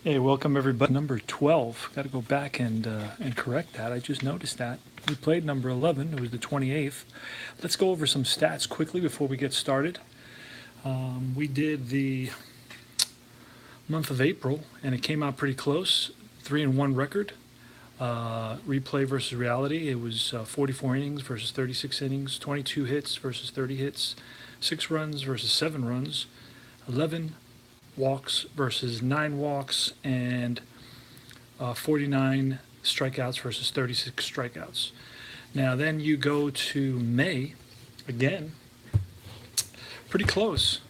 Hey, welcome everybody. Number 12. Got to go back and correct that. I just noticed that. We played number 11. It was the 28th. Let's go over some stats quickly before we get started. We did the month of April, and it came out pretty close. 3-1 record. Replay versus reality. It was 44 innings versus 36 innings. 22 hits versus 30 hits. 6 runs versus 7 runs. 11 walks versus 9 walks, and 49 strikeouts versus 36 strikeouts. Now then you go to May, again, pretty close.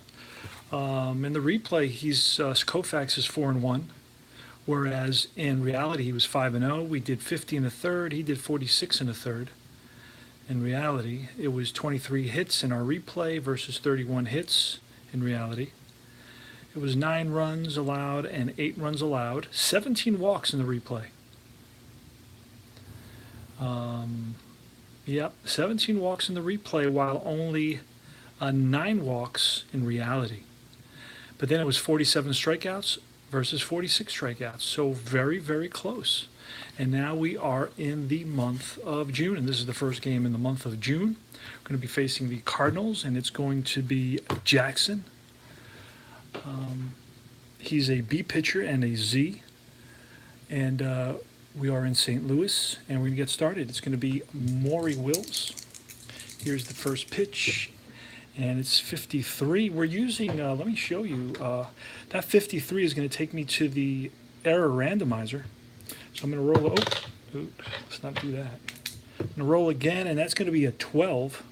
In the replay, Koufax is 4-1, whereas in reality he was 5-0. We did 50 in the third. He did 46 in the third. In reality, it was 23 hits in our replay versus 31 hits in reality. It was 9 runs allowed and 8 runs allowed. 17 walks in the replay. Yep, 17 walks in the replay while only 9 walks in reality. But then it was 47 strikeouts versus 46 strikeouts. So very, very close. And now we are in the month of June, and this is the first game in the month of June. We're going to be facing the Cardinals, and it's going to be Jackson. He's a B pitcher and a Z, and we are in St. Louis, and we're going to get started. It's going to be Maury Wills. Here's the first pitch, and it's 53. We're using, let me show you, that 53 is going to take me to the error randomizer. So I'm going to roll, let's not do that. I'm going to roll again, and that's going to be a 12.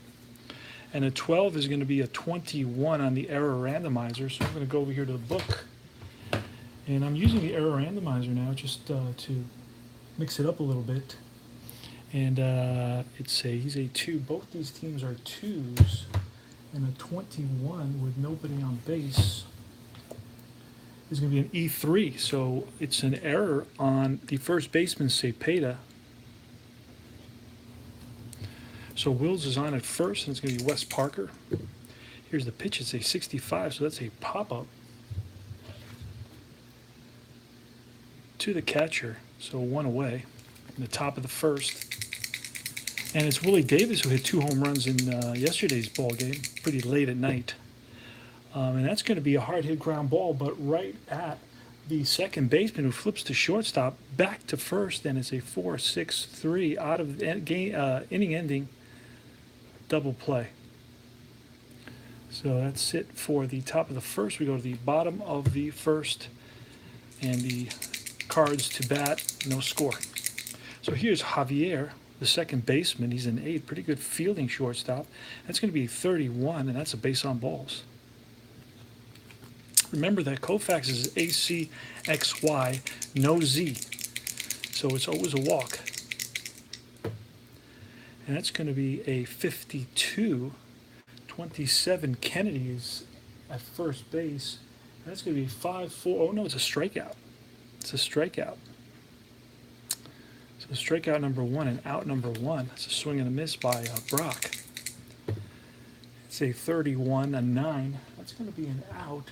And a 12 is going to be a 21 on the error randomizer. So I'm going to go over here to the book. And I'm using the error randomizer now just to mix it up a little bit. And he's a 2. Both these teams are 2s. And a 21 with nobody on base is going to be an E3. So it's an error on the first baseman, APBA. So Wills is on at first, and it's going to be Wes Parker. Here's the pitch. It's a 65, so that's a pop-up to the catcher. So 1 away in the top of the first. And it's Willie Davis who hit 2 home runs in yesterday's ball game, pretty late at night. And that's going to be a hard-hit ground ball, but right at the second baseman who flips to shortstop, back to first, and it's a 4-6-3 out of inning-ending double play. So that's it for the top of the first. We go to the bottom of the first, and the Cards to bat, no score. So here's Javier, the second baseman. He's an 8, pretty good fielding shortstop. That's going to be 31, and that's a base on balls. Remember that Koufax is ACXY, no Z. So it's always a walk. And that's going to be a 52. 27 Kennedy is at first base. And that's going to be 5-4. Oh, no, it's a strikeout. It's a strikeout. So strikeout number 1 and out number 1. That's a swing and a miss by Brock. It's a 31-9. That's going to be an out.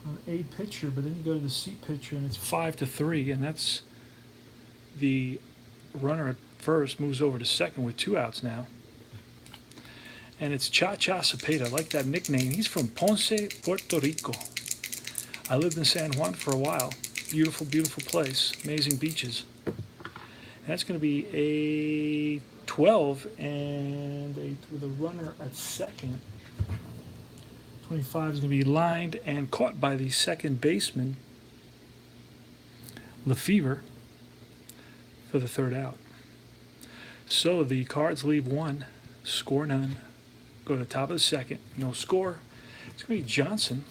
An A pitcher, but then you go to the C pitcher, and it's 5-3, and that's the runner at first moves over to second with 2 outs now. And it's Cha-Cha Cepeda. I like that nickname. He's from Ponce, Puerto Rico. I lived in San Juan for a while. Beautiful, beautiful place. Amazing beaches. And that's going to be a 12 and with a runner at second. 25 is going to be lined and caught by the second baseman, Lefevre, for the third out. So the Cards leave 1, score none. Go to the top of the second, no score. It's going to be Johnson.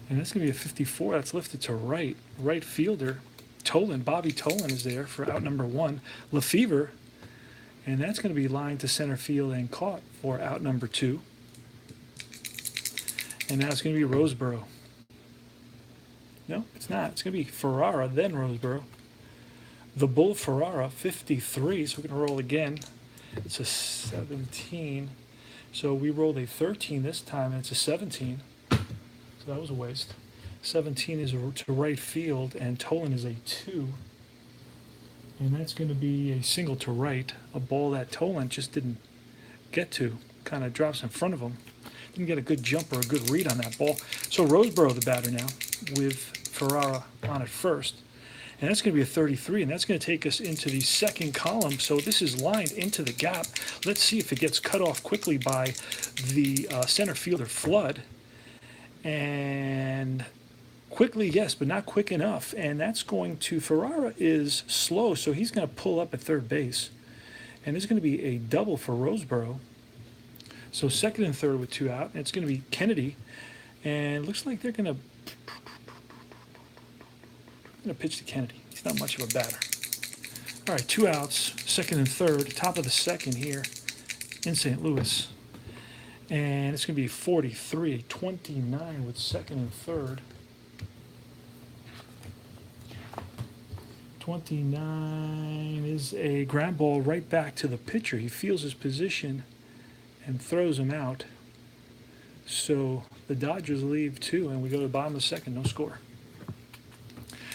And that's going to be a 54. That's lifted to right. Right fielder, Bobby Tolan is there for out number 1. Lefevre. And that's going to be lined to center field and caught for out number 2. And now it's going to be Roseboro. No, it's not. It's going to be Ferrara, then Roseboro. The Bull Ferrara, 53. So we're going to roll again. It's a 17. So we rolled a 13 this time, and it's a 17. So that was a waste. 17 is to right field, and Tolan is a 2. And that's going to be a single to right, a ball that Tolan just didn't get to. Kind of drops in front of him. Didn't get a good jump or a good read on that ball. So Roseboro the batter now, with Ferrara on at first. And that's going to be a 33, and that's going to take us into the second column. So this is lined into the gap. Let's see if it gets cut off quickly by the center fielder, Flood. And quickly, yes, but not quick enough. And that's going to, Ferrara is slow, so he's going to pull up at third base. And it's going to be a double for Roseboro. So second and third with 2 out. And it's going to be Kennedy. And it looks like they're going to pitch to Kennedy. He's not much of a batter. All right, 2 outs, second and third, top of the second here in St. Louis. And it's going to be 43, 29 with second and third. 29 is a ground ball right back to the pitcher. He feels his position and throws him out. So the Dodgers leave 2, and we go to the bottom of the second, no score.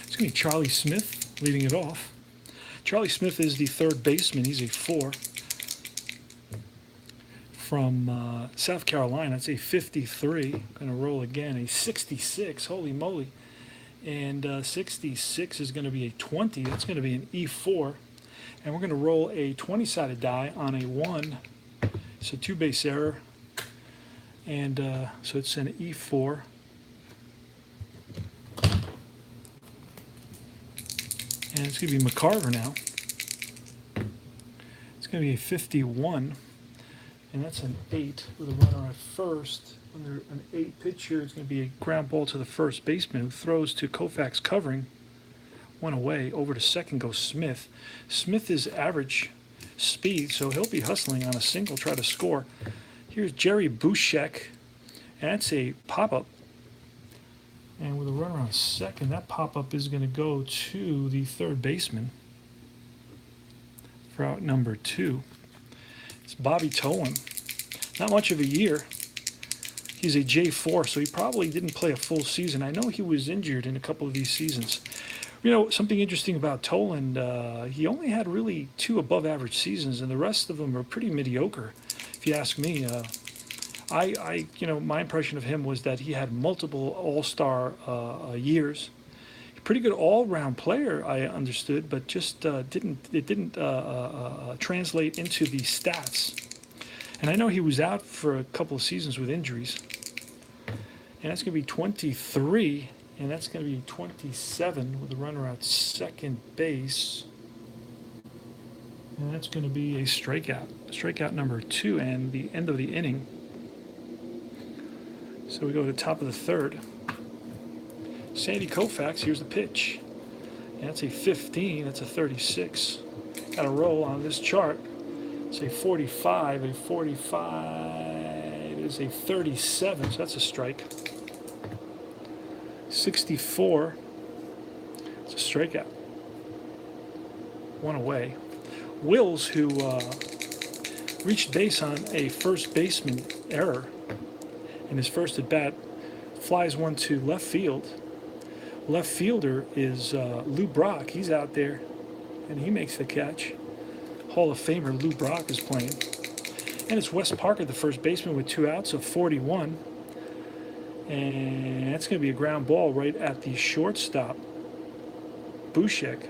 It's going to be Charlie Smith leading it off. Charlie Smith is the third baseman. He's a 4 from South Carolina. It's a 53. Going to roll again, a 66. Holy moly. And 66 is going to be a 20. That's going to be an E4. And we're going to roll a 20-sided die on a 1. It's a 2-base error. And so it's an E4. And it's going to be McCarver now. It's going to be a 51. And that's an 8 with a runner at first. Under an 8 pitcher, it's going to be a ground ball to the first baseman, who throws to Koufax covering. 1 away. Over to second goes Smith. Smith is average speed, so he'll be hustling on a single, try to score. Here's Jerry Bushek, and that's a pop-up. And with a runner on second, that pop-up is going to go to the third baseman for out number 2. It's Bobby Tolan. Not much of a year. He's a J4, so he probably didn't play a full season. I know he was injured in a couple of these seasons. You know, something interesting about Tolan, he only had really 2 above-average seasons, and the rest of them are pretty mediocre, if you ask me. My impression of him was that he had multiple all-star years. Pretty good all-round player, I understood, but just didn't translate into the stats. And I know he was out for a couple of seasons with injuries. And that's going to be 23, and that's going to be 27 with a runner at second base. And that's going to be a strikeout number 2, and the end of the inning. So we go to the top of the third. Sandy Koufax, here's the pitch. And that's a 15, that's a 36. Got a roll on this chart. It's a 45, a 45 is a 37, so that's a strike. 64, it's a strikeout. 1 away. Wills, who reached base on a first baseman error in his first at bat, flies one to left field. Left fielder is Lou Brock. He's out there, and he makes the catch. Hall of Famer Lou Brock is playing. And it's Wes Parker, the first baseman, with 2 outs of 41. And that's going to be a ground ball right at the shortstop, Bushek.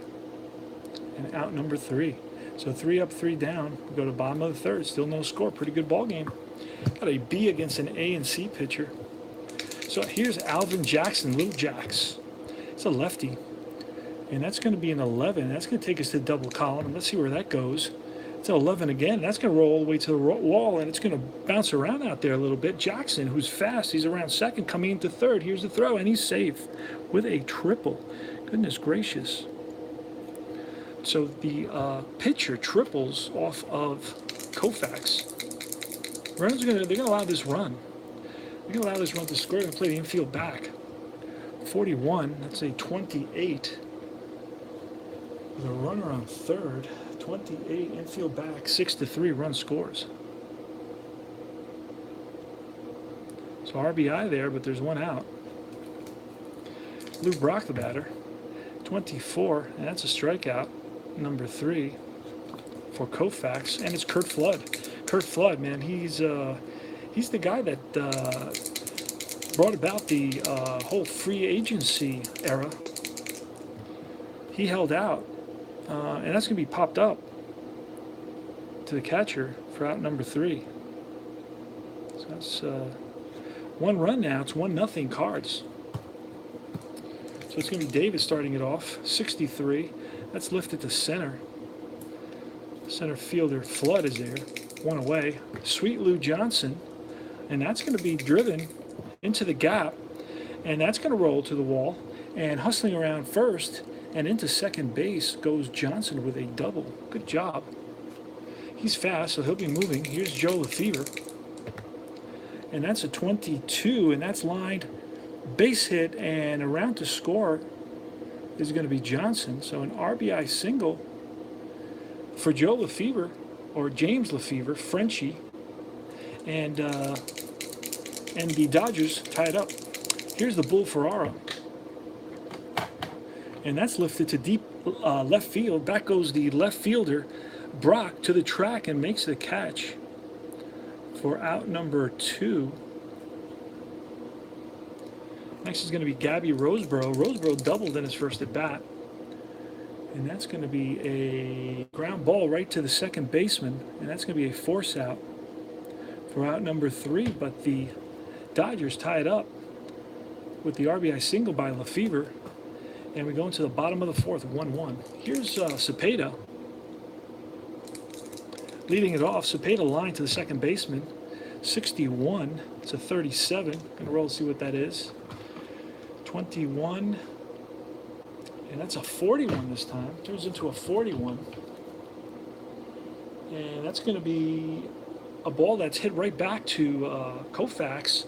And out number 3. So 3 up, 3 down. We go to bottom of the third. Still no score. Pretty good ball game. Got a B against an A and C pitcher. So here's Alvin Jackson, Little Jacks. It's a lefty. And that's going to be an 11. That's going to take us to the double column. And let's see where that goes. It's an 11 again. That's going to roll all the way to the wall, and it's going to bounce around out there a little bit. Jackson, who's fast, he's around second, coming into third. Here's the throw, and he's safe with a triple. Goodness gracious. So the pitcher triples off of Koufax. They're going to allow this run. They're going to allow this run to score. They're going to play the infield back. 41, that's a 28. With a runner on third. 28 infield back, 6-3 run scores. So RBI there, but there's one out. Lou Brock, the batter. 24, and that's a strikeout. Number 3 for Koufax, and it's Curt Flood. Curt Flood, man, he's the guy that brought about the whole free agency era. He held out, and that's going to be popped up to the catcher for out number 3. So that's 1 run now. It's 1-0 Cards. So it's going to be Davis starting it off. 63. That's lifted to center. Center fielder Flood is there. 1 away. Sweet Lou Johnson. And that's going to be driven into the gap. And that's going to roll to the wall. And hustling around first and into second base goes Johnson with a double. Good job. He's fast, so he'll be moving. Here's Joe Lefevre. And that's a 22, and that's lined base hit, and around to score is going to be Johnson. So an RBI single for Joe Lefevre, or James Lefevre, Frenchie, and the Dodgers tie it up. Here's the Bull Ferraro, and that's lifted to deep left field. Back goes the left fielder, Brock, to the track and makes the catch for out number 2. Next is going to be Gabby Roseboro. Roseboro doubled in his first at bat. And that's going to be a ground ball right to the second baseman. And that's going to be a force out for out number 3. But the Dodgers tie it up with the RBI single by Lefevre. And we go into the bottom of the 4th, 1-1. Here's Cepeda leading it off. Cepeda line to the second baseman. 61. It's a 37. Gonna roll to see what that is. 21. And that's a 41 this time. Turns into a 41. And that's going to be a ball that's hit right back to Koufax.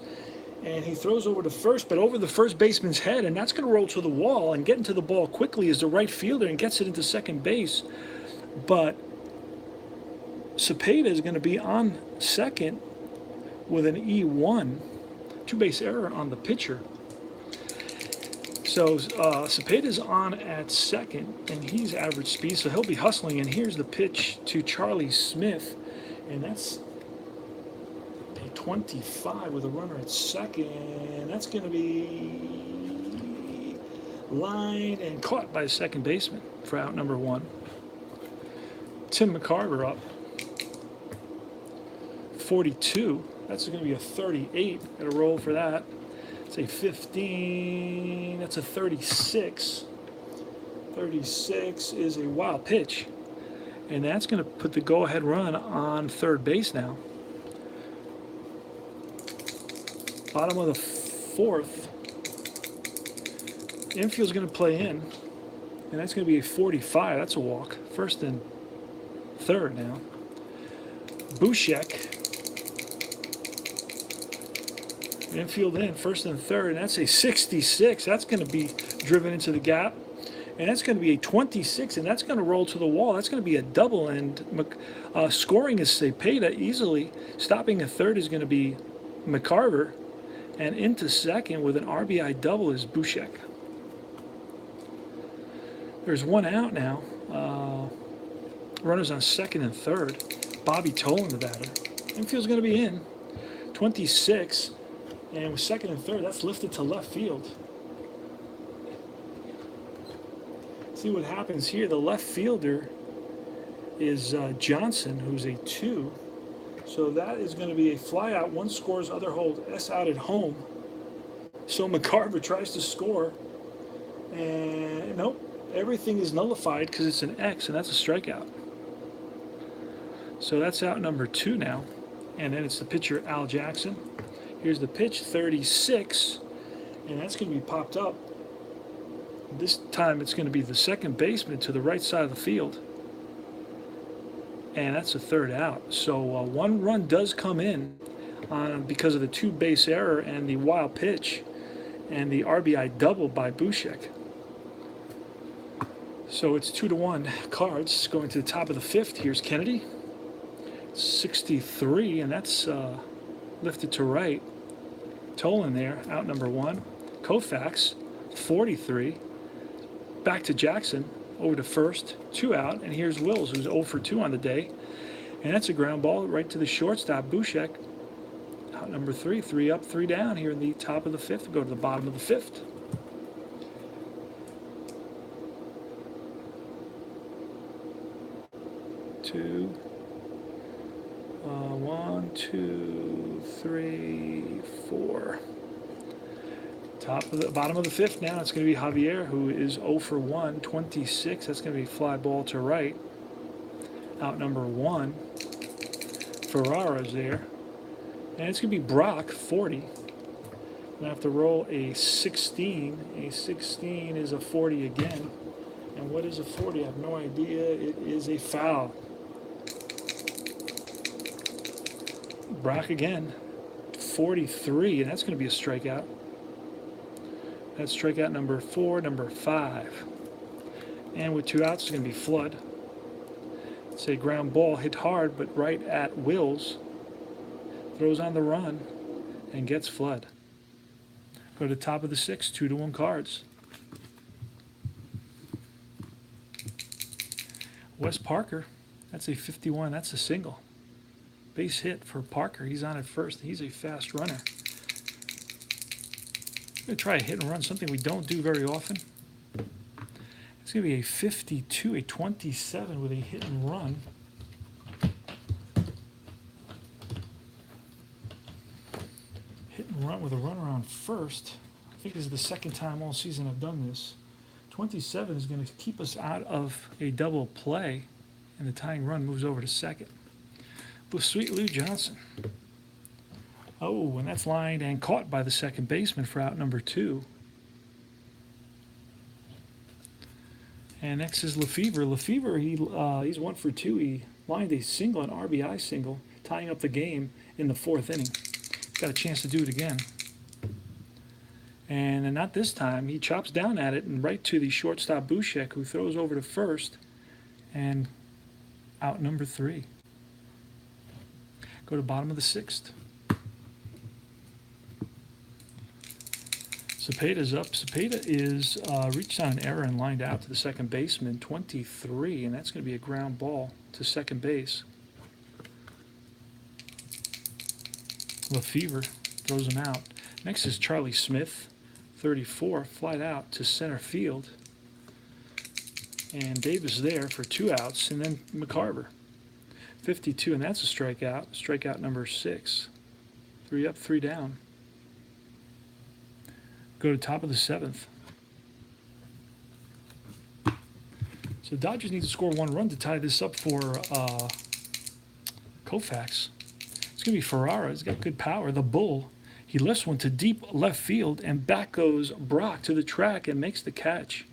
And he throws over to first, but over the first baseman's head. And that's going to roll to the wall, and get into the ball quickly as the right fielder and gets it into second base. But Cepeda is going to be on second with an E1. 2-base error on the pitcher. So Cepeda's on at second, and he's average speed, so he'll be hustling. And here's the pitch to Charlie Smith, and that's a 25 with a runner at second. That's going to be lined and caught by the second baseman for out number 1. Tim McCarver up. 42. That's going to be a 38. Got a roll for that. It's a 15. That's a 36. 36 is a wild pitch. And that's going to put the go-ahead run on third base now. Bottom of the 4th. Infield's going to play in. And that's going to be a 45. That's a walk. First and third now. Bushek. Infield in, first and third, and that's a 66. That's going to be driven into the gap, and that's going to be a 26, and that's going to roll to the wall. That's going to be a double, and scoring is Cepeda easily. Stopping at third is going to be McCarver, and into second with an RBI double is Bushek. There's one out now. Runners on second and third. Bobby Tolan, the batter. Infield's going to be in. 26. And with second and third, that's lifted to left field. See what happens here. The left fielder is Johnson, who's a 2. So that is going to be a fly out. One scores, other hold S out at home. So McCarver tries to score. And nope, everything is nullified because it's an X, and that's a strikeout. So that's out number 2 now. And then it's the pitcher, Al Jackson. Here's the pitch, 36, and that's going to be popped up. This time it's going to be the second baseman to the right side of the field. And that's a third out. So 1 run does come in because of the 2-base error and the wild pitch and the RBI double by Bushek. So it's 2-1 Cards going to the top of the 5th. Here's Kennedy, 63, and that's lifted to right. Tolan there, out number 1. Koufax, 43. Back to Jackson, over to first, 2 out. And here's Wills, who's 0 for 2 on the day. And that's a ground ball right to the shortstop, Bushek. Out number 3, 3 up, 3 down here in the top of the 5th. We'll go to the bottom of the 5th. One, two, three, four. Bottom of the 5th now. It's going to be Javier, who is 0 for 1, 26. That's going to be fly ball to right. Out number 1. Ferrara's there. And it's going to be Brock, 40. Going to have to roll a 16. A 16 is a 40 again. And what is a 40? I have no idea. It is a foul. Brock again, 43, and that's going to be a strikeout. That's strikeout number 4, number 5. And with 2 outs, it's going to be Flood. It's a ground ball, hit hard, but right at Wills. Throws on the run and gets Flood. Go to the top of the 6th, 2-1 Cards. Wes Parker, that's a 51, that's a single. Base hit for Parker. He's on at first. He's a fast runner. I'm going to try a hit and run, something we don't do very often. It's going to be a 52, a 27 with a hit and run. Hit and run with a runner on first. I think this is the second time all season I've done this. 27 is going to keep us out of a double play, and the tying run moves over to second. Sweet Lou Johnson. Oh, and that's lined and caught by the second baseman for out number 2. And next is Lefevre. Lefevre, he's 1 for 2. He lined a single, an RBI single, tying up the game in the 4th inning. Got a chance to do it again. And then not this time. He chops down at it and right to the shortstop Bushek, who throws over to first. And out number 3. Go to bottom of the 6th. Cepeda's up. Cepeda is reached on an error and lined out to the second baseman, 23, and that's going to be a ground ball to second base. Lefevre throws him out. Next is Charlie Smith, 34, flied out to center field. And Davis there for 2 outs, and then McCarver. 52, and that's a strikeout. Strikeout number 6. 3 up, 3 down. Go to top of the 7th. So Dodgers need to score 1 run to tie this up for Koufax. It's going to be Ferrara. He's got good power. The Bull. He lifts one to deep left field, and back goes Brock to the track and makes the catch.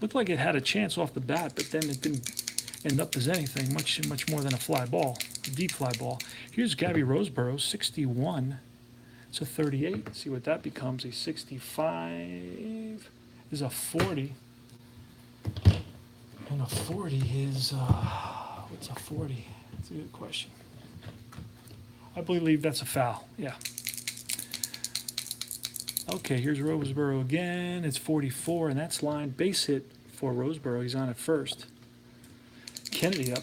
Looked like it had a chance off the bat, but then it didn't end up as anything, much more than a fly ball, a deep fly ball. Here's Gabby Roseborough, 61. It's a 38. Let's see what that becomes. A 65 is a 40. And a 40 is, what's a 40? That's a good question. I believe that's a foul, yeah. Okay, here's Roseborough again. It's 44, and that's lined base hit for Roseborough. He's on at first. Kennedy up.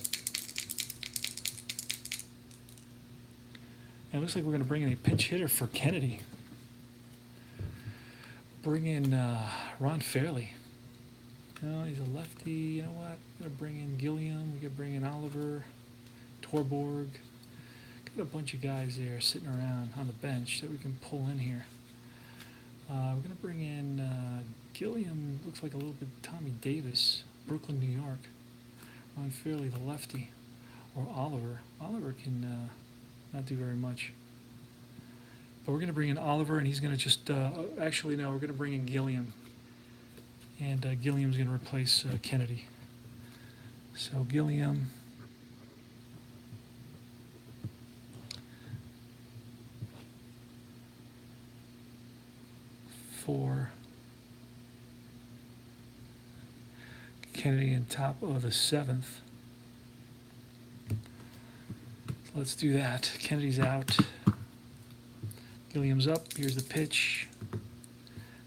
And it looks like we're going to bring in a pinch hitter for Kennedy. Bring in Ron Fairley. No, he's a lefty. You know what? We're going to bring in Gilliam. We're going to bring in Oliver, Torborg. Got a bunch of guys there sitting around on the bench that we can pull in here. We're going to bring in Gilliam. Looks like a little bit Tommy Davis, Brooklyn, New York. Ron Fairley, the lefty, or Oliver. Oliver can not do very much. But we're going to bring in Oliver, and he's going to just, actually, no, we're going to bring in Gilliam. And Gilliam's going to replace Kennedy. So Gilliam. For Kennedy in top of the 7th. Let's do that. Kennedy's out. Gilliam's up. Here's the pitch.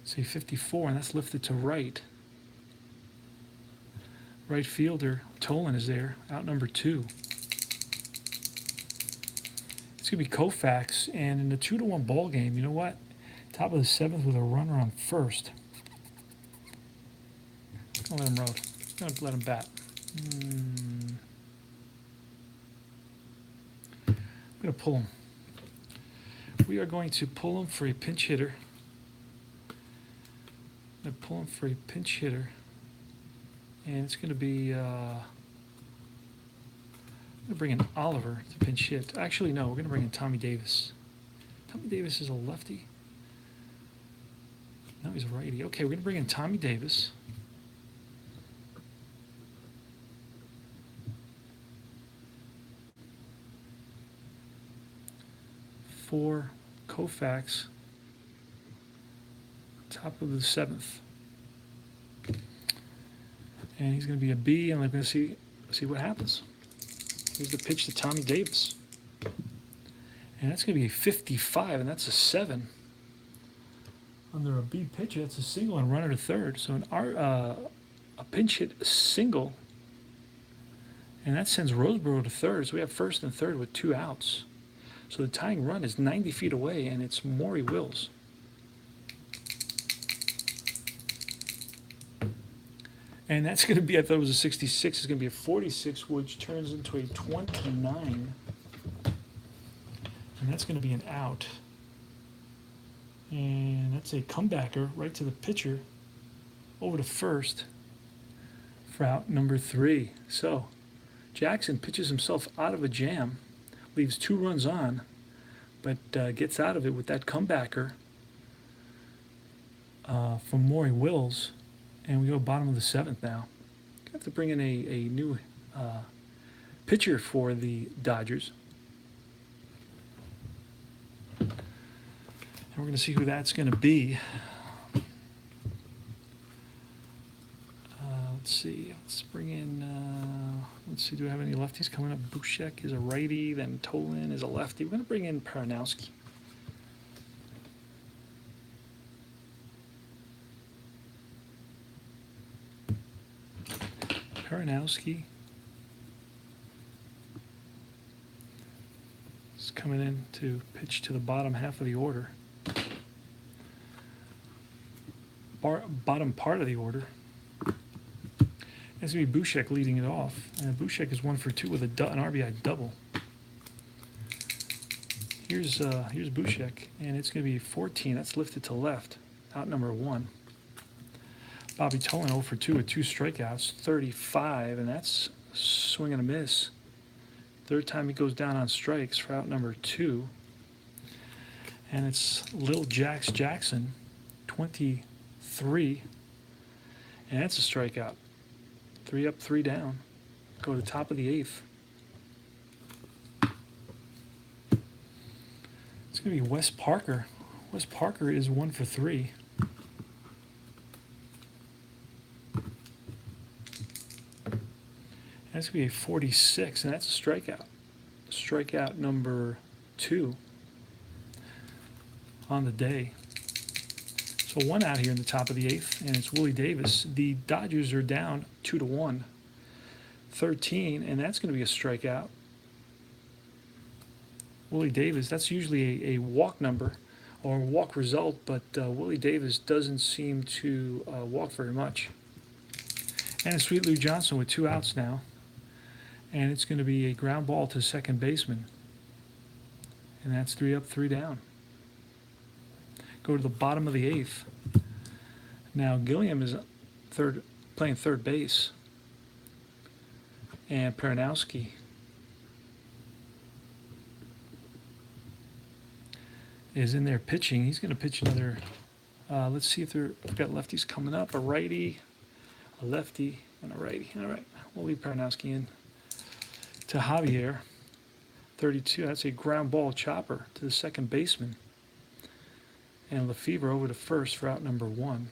Say 54, and that's lifted to right. Right fielder Tolan is there, out number 2. It's gonna be Koufax, and in the 2-1 ball game, you know what? Top of the 7th with a runner on first. I'll let him road. I'm gonna let him bat. I'm gonna pull him. We are going to pull him for a pinch hitter. I'm gonna pull him for a pinch hitter, and it's gonna be. I'm gonna bring in Oliver to pinch hit. Actually, no, we're gonna bring in Tommy Davis. Tommy Davis is a lefty. No, he's a righty. Okay, we're gonna bring in Tommy Davis. For Koufax, top of the 7th, and he's going to be a B, and we're going to see what happens. Here's the pitch to Tommy Davis, and that's going to be a 55, and that's a 7. Under a B pitch, that's a single and runner to third. So a pinch hit single, and that sends Roseboro to third. So we have first and third with 2 outs. So the tying run is 90 feet away, and it's Maury Wills. And that's going to be, I thought it was a 66, it's going to be a 46, which turns into a 29. And that's going to be an out. And that's a comebacker right to the pitcher, over to first for out number 3. So Jackson pitches himself out of a jam. Leaves 2 runs on, but gets out of it with that comebacker from Maury Wills, and we go bottom of the 7th now. Have to bring in a new pitcher for the Dodgers, and we're going to see who that's going to be. Let's see. Let's bring in. Let's see. Do we have any lefties coming up? Bushek is a righty. Then Tolan is a lefty. We're going to bring in Paranowski. Paranowski is coming in to pitch to the bottom half of the order. Bottom part of the order. It's going to be Bushek leading it off. And Bushek is 1 for 2 with an RBI double. Here's Bushek, and it's going to be 14. That's lifted to left, out number 1. Bobby Tolan 0 for 2 with 2 strikeouts, 35, and that's swing and a miss. Third time he goes down on strikes for out number 2. And it's Lil Jax Jackson, 23, and that's a strikeout. 3 up, 3 down. Go to the top of the 8th. It's going to be Wes Parker. Wes Parker is 1 for 3. That's going to be a 46, and that's a strikeout. Strikeout number 2 on the day. So 1 out here in the top of the 8th, and it's Willie Davis. The Dodgers are down 2-1, 13, and that's going to be a strikeout. Willie Davis, that's usually a walk number or a walk result, but Willie Davis doesn't seem to walk very much. And it's Sweet Lou Johnson with 2 outs now, and it's going to be a ground ball to second baseman, and that's 3 up, 3 down. Go to the bottom of the 8th. Now Gilliam is playing third base, and Paranowski is in there pitching. He's going to pitch another. Let's see if we've got lefties coming up. A righty, a lefty, and a righty. All right, we'll leave Paranowski in. To Javier, 32. That's a ground ball chopper to the second baseman. And Lefebvre over to first for out number 1.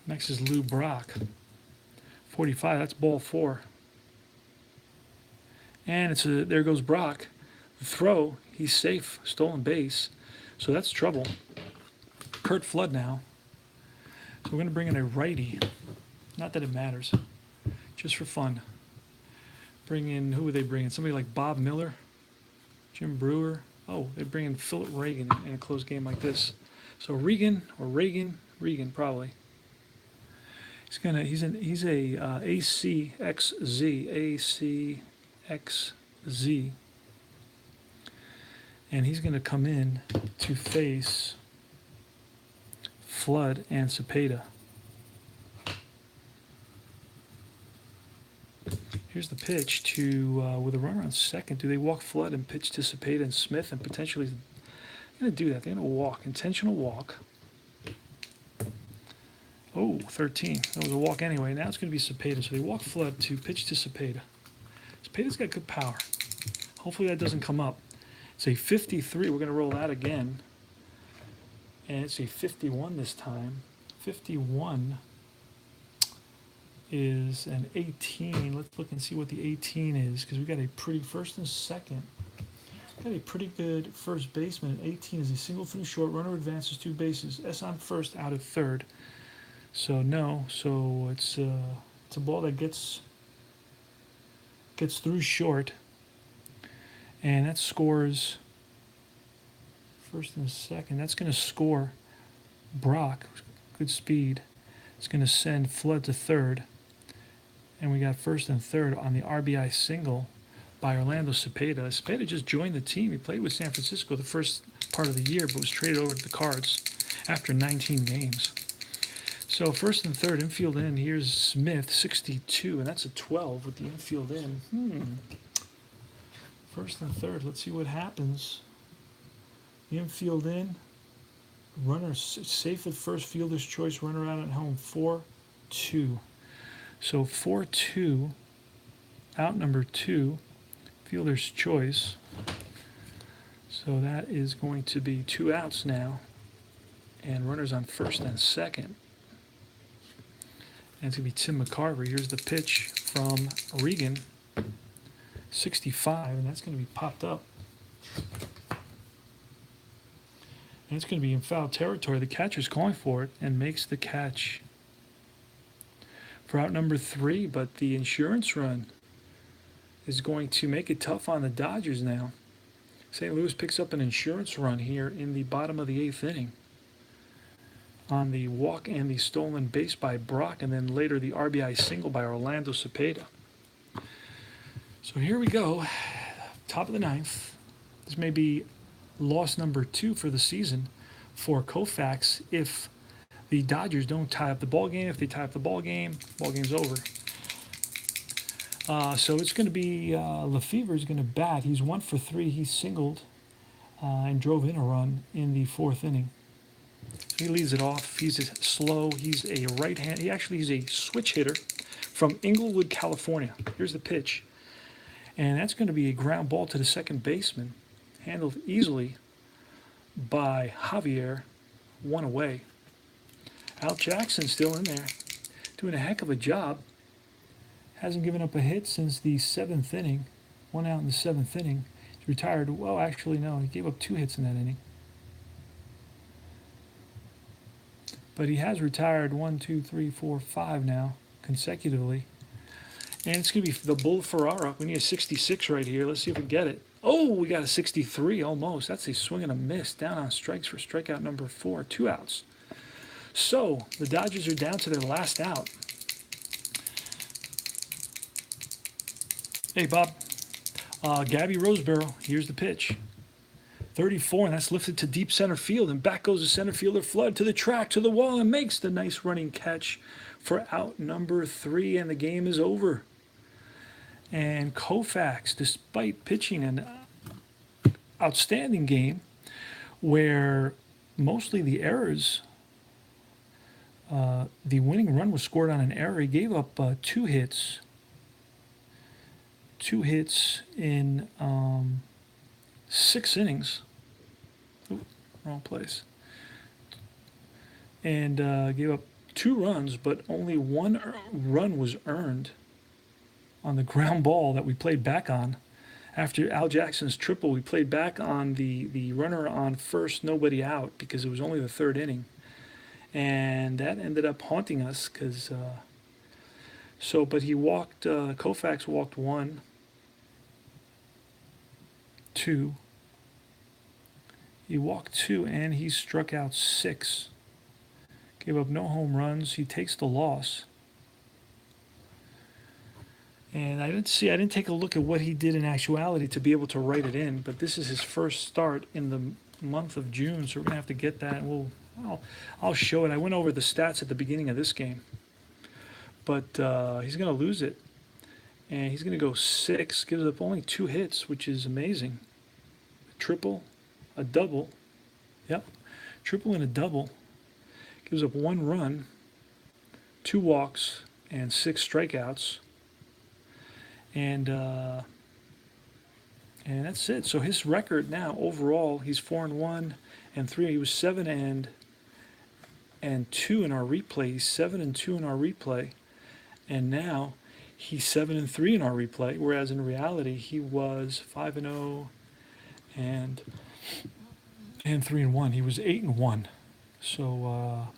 Next is Lou Brock, 45. That's ball 4. And there goes Brock. The throw, he's safe, stolen base. So that's trouble. Kurt Flood now. So we're going to bring in a righty. Not that it matters, just for fun. Bring in, who would they bring in? Somebody like Bob Miller, Jim Brewer. Oh, they bring in Philip Reagan in a close game like this. So Regan or Reagan probably. He's a ACXZ, and he's gonna come in to face Flood and Cepeda. Here's the pitch to with a runner on second. Do they walk Flood and pitch to Cepeda and Smith and potentially? They're gonna do that. They're gonna walk, intentional walk. Oh, 13. That was a walk anyway. Now it's going to be Cepeda. So they walk Flood to pitch to Cepeda. Cepeda's got good power. Hopefully that doesn't come up. It's a 53. We're going to roll that again. And it's a 51 this time. 51 is an 18. Let's look and see what the 18 is, because we got a pretty first and second. Got a pretty good first baseman. 18 is a single from short. Runner advances 2 bases. S on first, out at third. So no, so it's a ball that gets through short, and that scores first and second. That's going to score Brock, good speed. It's going to send Flood to third, and we got first and third on the RBI single by Orlando Cepeda. Cepeda just joined the team. He played with San Francisco the first part of the year, but was traded over to the Cards after 19 games. So first and third, infield in. Here's Smith, 62, and that's a 12 with the infield in. First and third, let's see what happens. The infield in. Runner safe at first, fielder's choice, runner out at home, 4-2. So 4-2, out number 2, fielder's choice. So that is going to be 2 outs now, and runners on first and second. And it's going to be Tim McCarver. Here's the pitch from Regan, 65, and that's going to be popped up. And it's going to be in foul territory. The catcher's calling for it and makes the catch for out number 3, but the insurance run is going to make it tough on the Dodgers now. St. Louis picks up an insurance run here in the bottom of the 8th inning on the walk and the stolen base by Brock, and then later the RBI single by Orlando Cepeda. So here we go, top of the 9th. This may be loss number 2 for the season for Koufax if the Dodgers don't tie up the ball game. If they tie up the ball game's over. So it's going to be Lefevre is going to bat. He's 1 for 3. He singled and drove in a run in the 4th inning. He leads it off. He's slow. He's a right-hand. He's a switch hitter from Inglewood, California. Here's the pitch. And that's going to be a ground ball to the second baseman, handled easily by Javier, 1 away. Al Jackson still in there, doing a heck of a job. Hasn't given up a hit since the 7th inning. 1 out in the 7th inning. He's retired. Well, actually, no. He gave up 2 hits in that inning. But he has retired 1, 2, 3, 4, 5 now, consecutively. And it's going to be the Bull Ferrara. We need a 66 right here. Let's see if we get it. Oh, we got a 63 almost. That's a swing and a miss. Down on strikes for strikeout number 4. 2 outs. So the Dodgers are down to their last out. Hey, Bob. Gabby Roseboro. Here's the pitch. 34, and that's lifted to deep center field, and back goes the center fielder Flood to the track, to the wall, and makes the nice running catch for out number 3, and the game is over. And Koufax, despite pitching an outstanding game where mostly the errors, the winning run was scored on an error. He gave up 2 hits. 2 hits in 6 innings. Ooh, wrong place. And gave up 2 runs, but only 1 run was earned on the ground ball that we played back on. After Al Jackson's triple, we played back on the runner on first, nobody out, because it was only the third inning. And that ended up haunting us because, but he walked, Koufax walked one, two. He walked two, and he struck out six. Gave up no home runs. He takes the loss. And I didn't take a look at what he did in actuality to be able to write it in, but this is his first start in the month of June, so we're gonna have to get that, and I'll show it. I went over the stats at the beginning of this game, but he's gonna lose it, and he's gonna go six, gives up only 2 hits, which is amazing. A triple, a double, yep, triple and a double, gives up 1 run, 2 walks, and 6 strikeouts. And that's it. So his record now overall, he's 4-1 and 3. He was 7-2 in our replay. He's 7-2 in our replay, and now he's 7-3 in our replay. Whereas in reality, he was 5-0 and 3-1. He was 8-1. So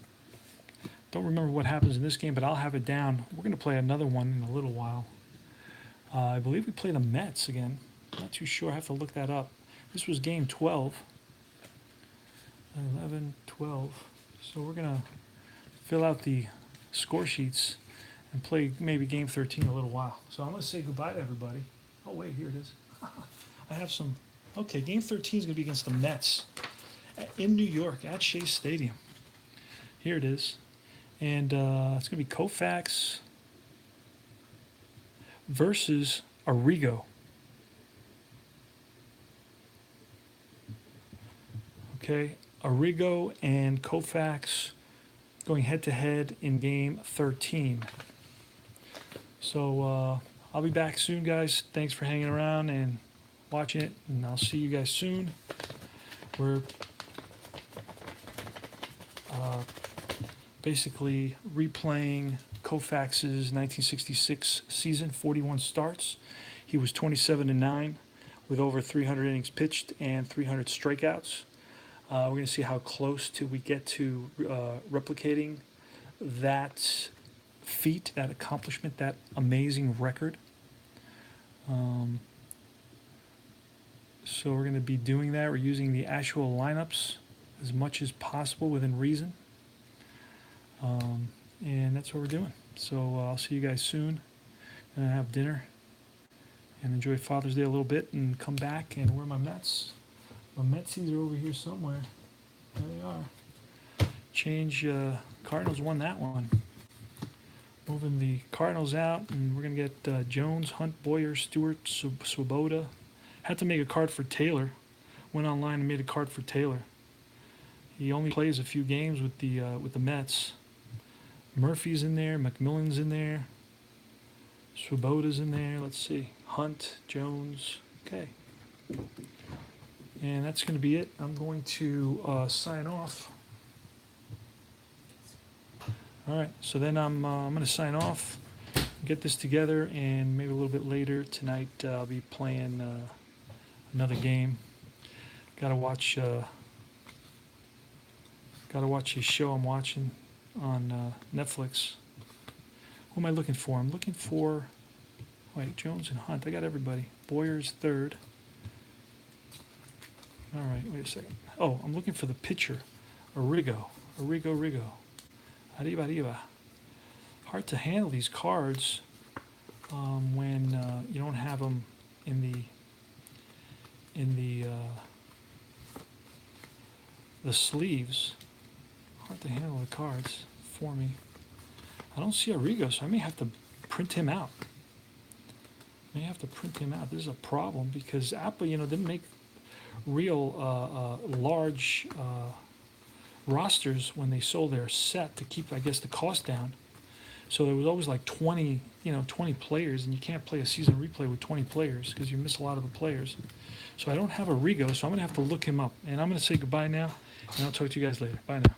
don't remember what happens in this game, but I'll have it down. We're going to play another one in a little while. I believe we play the Mets again. Not too sure. I have to look that up. This was game 12. 11, 12. So we're going to fill out the score sheets and play maybe game 13 in a little while. So I'm going to say goodbye to everybody. Oh, wait, here it is. I have some. Okay, game 13 is going to be against the Mets in New York at Shea Stadium. Here it is. And it's going to be Koufax versus Arrigo. Okay, Arrigo and Koufax going head-to-head in game 13. So I'll be back soon, guys. Thanks for hanging around and watching it, and I'll see you guys soon. We're basically replaying Koufax's 1966 season, 41 starts. He was 27-9 with over 300 innings pitched and 300 strikeouts. We're going to see how close we get to replicating that feat, that accomplishment, that amazing record. So we're going to be doing that. We're using the actual lineups as much as possible within reason. And that's what we're doing. So I'll see you guys soon. And have dinner and enjoy Father's Day a little bit and come back and wear my Mets. My Metsies are over here somewhere. There they are. Cardinals won that one. Moving the Cardinals out, and we're going to get Jones, Hunt, Boyer, Stewart, Swoboda. Had to make a card for Taylor. Went online and made a card for Taylor. He only plays a few games with the Mets. Murphy's in there, McMillan's in there, Swoboda's in there. Let's see, Hunt, Jones. Okay, and that's going to be it. I'm going to sign off. All right, so then I'm going to sign off, get this together, and maybe a little bit later tonight I'll be playing another game. Gotta watch a show I'm watching on Netflix. Who am I looking for? I'm looking for, wait, Jones and Hunt. I got everybody. Boyer's third. All right, wait a second. Oh, I'm looking for the pitcher, Arrigo. Arriba. Hard to handle these cards when you don't have them in the sleeves. Hard to handle the cards for me. I don't see Arrigo, so I may have to print him out. This is a problem because APBA, didn't make real large rosters when they sold their set to keep, I guess, the cost down. So there was always like 20 players, and you can't play a season replay with 20 players because you miss a lot of the players. So I don't have Arrigo, so I'm going to have to look him up. And I'm going to say goodbye now, and I'll talk to you guys later. Bye now.